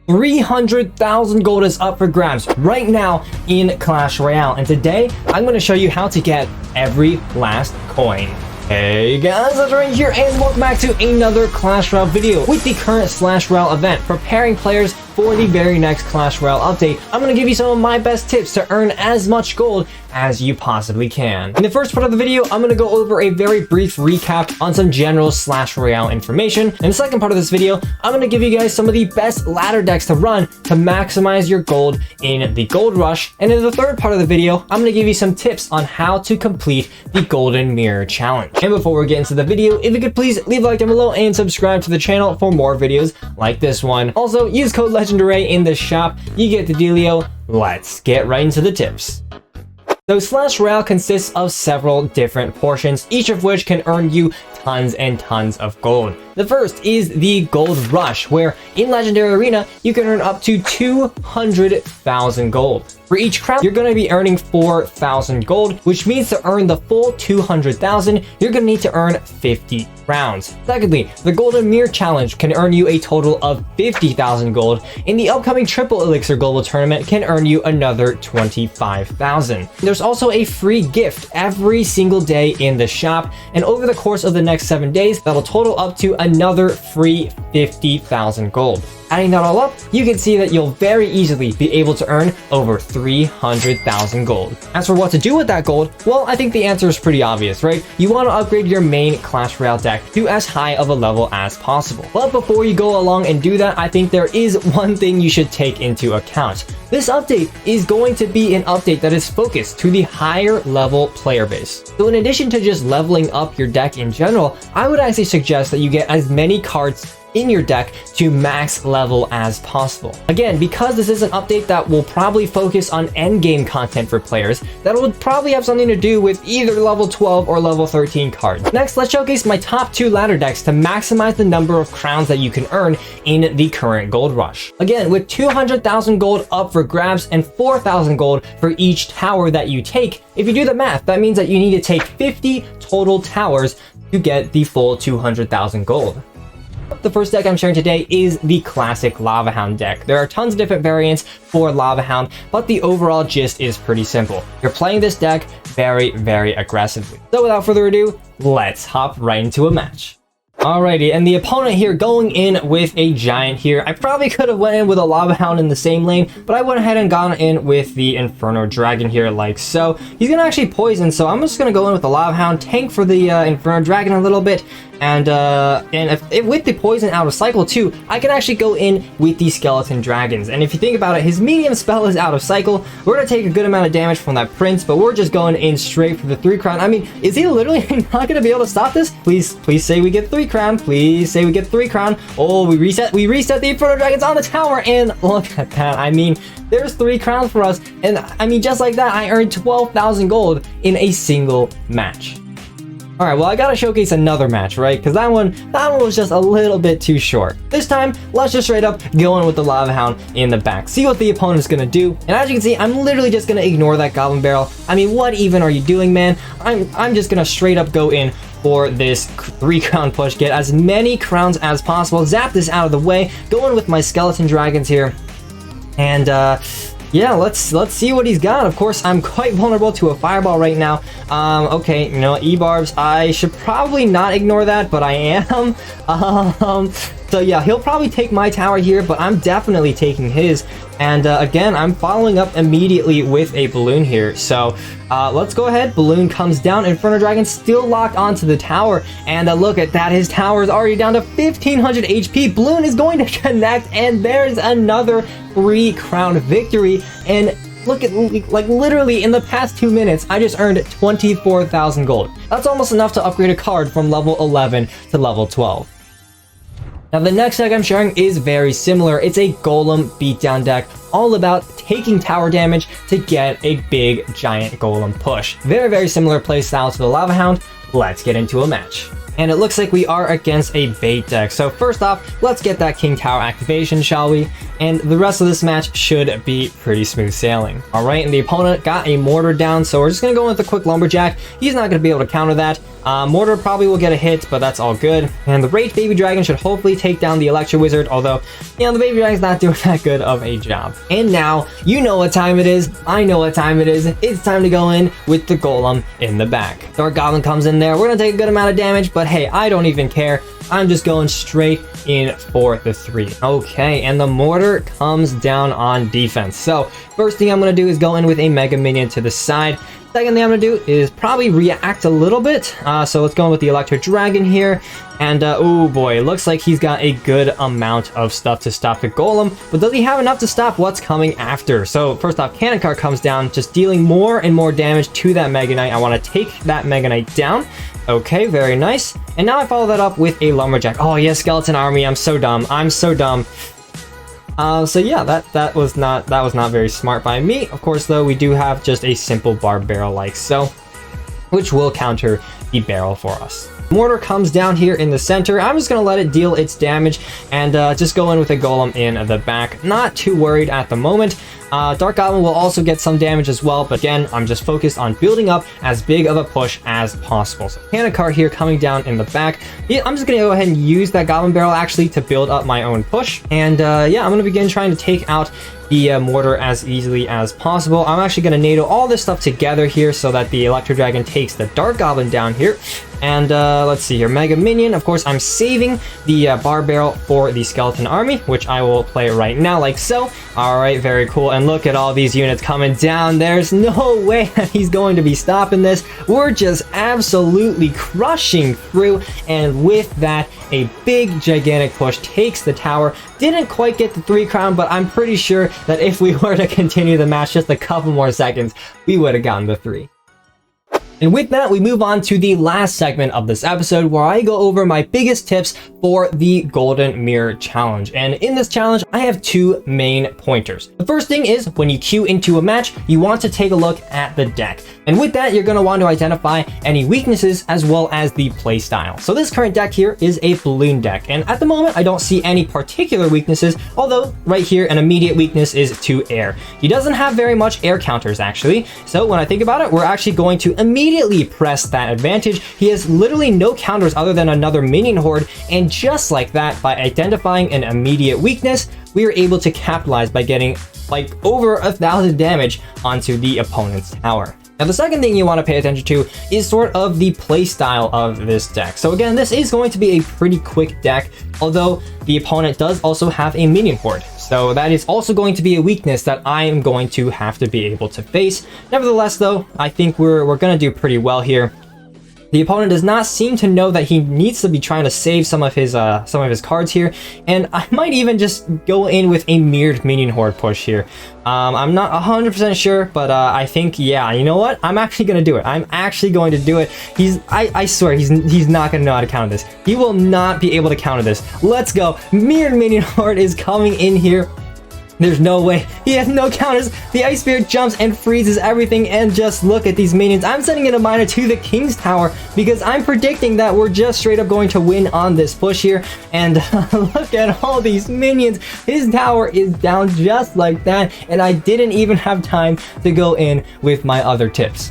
300,000 gold is up for grabs right now in Clash Royale, and today I'm going to show you how to get every last coin. Hey guys, that's right here, and welcome back to another Clash Royale video. With the current Slash Royale event preparing players for the very next Clash Royale update, I'm going to give you some of my best tips to earn as much gold as you possibly can. In the first part of the video, I'm going to go over a very brief recap on some general Slash Royale information. In the second part of this video, I'm going to give you guys some of the best ladder decks to run to maximize your gold in the gold rush. And in the third part of the video, I'm going to give you some tips on how to complete the Golden Mirror Challenge. And before we get into the video, if you could please leave a like down below and subscribe to the channel for more videos like this one. Also, use code Legendaray in the shop. You get the dealio. Let's get right into the tips. So Slash Royale consists of several different portions, each of which can earn you tons and tons of gold. The first is the Gold Rush, where in Legendary Arena, you can earn up to 200,000 gold. For each crown, you're going to be earning 4,000 gold, which means to earn the full 200,000, you're going to need to earn 50 rounds. Secondly, the Golden Mirror Challenge can earn you a total of 50,000 gold, and the upcoming Triple Elixir Global Tournament can earn you another 25,000. There's also a free gift every single day in the shop, and over the course of the next 7 days, that'll total up to another free 50,000 gold. Adding that all up, you can see that you'll very easily be able to earn over 300,000 gold. As for what to do with that gold, well, I think the answer is pretty obvious, right? You want to upgrade your main Clash Royale deck to as high of a level as possible. But before you go along and do that, I think there is one thing you should take into account. This update is going to be an update that is focused to the higher level player base. So in addition to just leveling up your deck in general, I would actually suggest that you get as many cards in your deck to max level as possible. Again, because this is an update that will probably focus on endgame content for players, that will probably have something to do with either level 12 or level 13 cards. Next, let's showcase my top 2 ladder decks to maximize the number of crowns that you can earn in the current gold rush. Again, with 200,000 gold up for grabs and 4,000 gold for each tower that you take, if you do the math, that means that you need to take 50 total towers to get the full 200,000 gold. The first deck I'm sharing today is the classic Lava Hound deck. There are tons of different variants for Lava Hound, but the overall gist is pretty simple. You're playing this deck very, very aggressively. So without further ado, let's hop right into a match. Alrighty, and the opponent here going in with a Giant here. I probably could have went in with a Lava Hound in the same lane, but I went ahead and gone in with the Inferno Dragon here like so. He's going to actually poison, so I'm just going to go in with the Lava Hound, tank for the Inferno Dragon a little bit, and if with the poison out of cycle too, I can actually go in with the Skeleton Dragons. And if you think about it, his medium spell is out of cycle. We're going to take a good amount of damage from that Prince, but we're just going in straight for the 3 crown. I mean, is he literally not going to be able to stop this? Please say we get 3 crown. Please say we get 3 crown. Oh, we reset the Inferno Dragons on the tower, and look at that. I mean, there's 3 crowns for us, and I mean, just like that, I earned 12,000 gold in a single match. All right, well, I gotta showcase another match, right? Because that one was just a little bit too short. This time, let's just straight up go in with the Lava Hound in the back. See what the opponent's gonna do. And as you can see, I'm literally just gonna ignore that Goblin Barrel. I mean, what even are you doing, man? I'm just gonna straight up go in for this 3 crown push, get as many crowns as possible, zap this out of the way, go in with my Skeleton Dragons here, and yeah, let's see what he's got. Of course, I'm quite vulnerable to a fireball right now. Okay, you know, E-barbs, I should probably not ignore that, but I am. So yeah, he'll probably take my tower here, but I'm definitely taking his. And again, I'm following up immediately with a balloon here. So let's go ahead. Balloon comes down. Inferno Dragon still locked onto the tower. And look at that. His tower is already down to 1,500 HP. Balloon is going to connect. And there's another 3 crown victory. And look at, like, literally in the past 2 minutes, I just earned 24,000 gold. That's almost enough to upgrade a card from level 11 to level 12. Now the next deck I'm sharing is very similar. It's a Golem Beatdown deck, all about taking tower damage to get a big giant golem push. Very, very similar playstyle to the Lava Hound. Let's get into a match. And it looks like we are against a bait deck. So first off, let's get that King Tower activation, shall we? And the rest of this match should be pretty smooth sailing. All right, and the opponent got a mortar down, so we're just gonna go with a quick lumberjack. He's not gonna be able to counter that. Mortar probably will get a hit, but that's all good. And the Rage Baby Dragon should hopefully take down the Electro Wizard, although, you know, the Baby Dragon's not doing that good of a job. And now, you know what time it is. I know what time it is. It's time to go in with the Golem in the back. Dark Goblin comes in there. We're gonna take a good amount of damage, but hey, I don't even care. I'm just going straight in for the 3. Okay, and the Mortar comes down on defense. So, first thing I'm going to do is go in with a Mega Minion to the side. Second thing I'm going to do is probably react a little bit. So let's go in with the Electro Dragon here. And, oh boy, it looks like he's got a good amount of stuff to stop the Golem. But does he have enough to stop what's coming after? So, first off, Cannon Cart comes down, just dealing more and more damage to that Mega Knight. I want to take that Mega Knight down. Okay, very nice. And now I follow that up with a Lumberjack. Oh, yes, Skeleton Army. I'm so dumb. I'm so dumb. So yeah, that was not very smart by me. Of course, though, we do have just a simple Barb Barrel like so, which will counter the barrel for us. Mortar comes down here in the center. I'm just going to let it deal its damage and just go in with a Golem in the back. Not too worried at the moment. Dark Goblin will also get some damage as well, but again, I'm just focused on building up as big of a push as possible. So Cannon Cart here coming down in the back. Yeah, I'm just going to go ahead and use that Goblin Barrel actually to build up my own push. And yeah, I'm going to begin trying to take out the Mortar as easily as possible. I'm actually going to NATO all this stuff together here so that the Electro Dragon takes the Dark Goblin down here. And let's see here, Mega Minion. Of course, I'm saving the Barb Barrel for the Skeleton Army, which I will play right now like so. All right, very cool. And look at all these units coming down. There's no way that he's going to be stopping this. We're just absolutely crushing through. And with that, a big, gigantic push takes the tower. Didn't quite get the 3 crown, but I'm pretty sure that if we were to continue the match just a couple more seconds, we would have gotten the 3. And with that, we move on to the last segment of this episode where I go over my biggest tips for the Golden Mirror Challenge. And in this challenge, I have 2 main pointers. The first thing is when you queue into a match, you want to take a look at the deck. And with that, you're going to want to identify any weaknesses as well as the playstyle. So this current deck here is a balloon deck. And at the moment, I don't see any particular weaknesses, although right here, an immediate weakness is to air. He doesn't have very much air counters, actually. So when I think about it, we're actually going to immediately press that advantage. He has literally no counters other than another minion horde, and just like that, by identifying an immediate weakness, we are able to capitalize by getting like over 1,000 damage onto the opponent's tower. Now, the second thing you want to pay attention to is sort of the playstyle of this deck. So again, this is going to be a pretty quick deck, although the opponent does also have a minion horde. So that is also going to be a weakness that I am going to have to be able to face. Nevertheless, though, I think we're going to do pretty well here. The opponent does not seem to know that he needs to be trying to save some of his cards here, and I might even just go in with a mirrored minion horde push here. I'm not 100% sure, but I think, yeah, you know what? I'm actually going to do it. I'm actually going to do it. I swear, he's not going to know how to counter this. He will not be able to counter this. Let's go. Mirrored minion horde is coming in here. There's no way. He has no counters. The Ice Spirit jumps and freezes everything, and just look at these minions. I'm sending in a miner to the King's Tower because I'm predicting that we're just straight up going to win on this push here. And look at all these minions. His tower is down just like that, and I didn't even have time to go in with my other tips.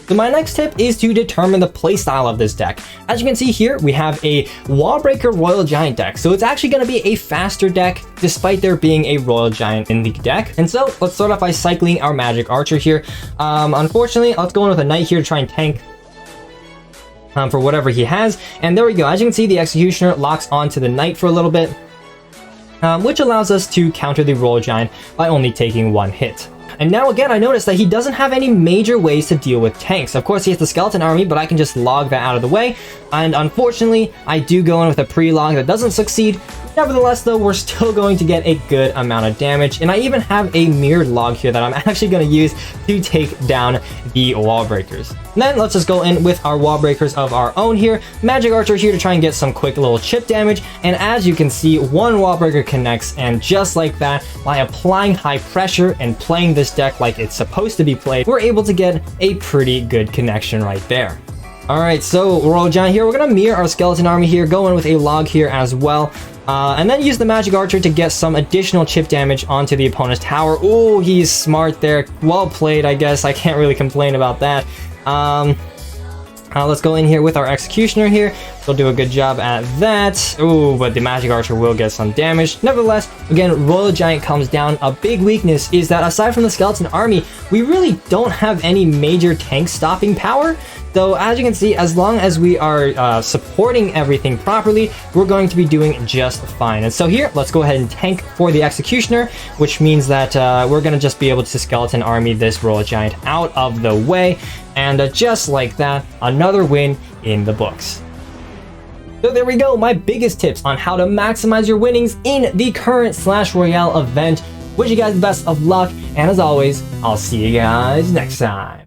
So my next tip is to determine the playstyle of this deck. As you can see here, we have a Wallbreaker Royal Giant deck. So it's actually going to be a faster deck, despite there being a Royal Giant in the deck. And so let's start off by cycling our Magic Archer here. Unfortunately, let's go in with a Knight here to try and tank for whatever he has. And there we go. As you can see, the Executioner locks onto the Knight for a little bit, which allows us to counter the Royal Giant by only taking 1 hit. And now again, I noticed that he doesn't have any major ways to deal with tanks. Of course, he has the Skeleton Army, but I can just log that out of the way. And unfortunately, I do go in with a pre-log that doesn't succeed. Nevertheless, though, we're still going to get a good amount of damage. And I even have a mirrored log here that I'm actually going to use to take down the wall breakers. And then let's just go in with our wall breakers of our own here. Magic Archer here to try and get some quick little chip damage. And as you can see, 1 wall breaker connects. And just like that, by applying high pressure and playing this deck like it's supposed to be played, we're able to get a pretty good connection right there. Alright, so Royal Giant here, we're going to mirror our Skeleton Army here, go in with a log here as well. And then use the Magic Archer to get some additional chip damage onto the opponent's tower. Ooh, he's smart there. Well played, I guess. I can't really complain about that. Let's go in here with our Executioner here. We'll do a good job at that. Ooh, but the Magic Archer will get some damage. Nevertheless, again, Royal Giant comes down. A big weakness is that aside from the Skeleton Army, we really don't have any major tank stopping power. Though, as you can see, as long as we are supporting everything properly, we're going to be doing just fine. And so here, let's go ahead and tank for the Executioner, which means that we're going to just be able to Skeleton Army this Royal Giant out of the way. And just like that, another win in the books. So there we go, my biggest tips on how to maximize your winnings in the current Slash Royale event. Wish you guys the best of luck, and as always, I'll see you guys next time.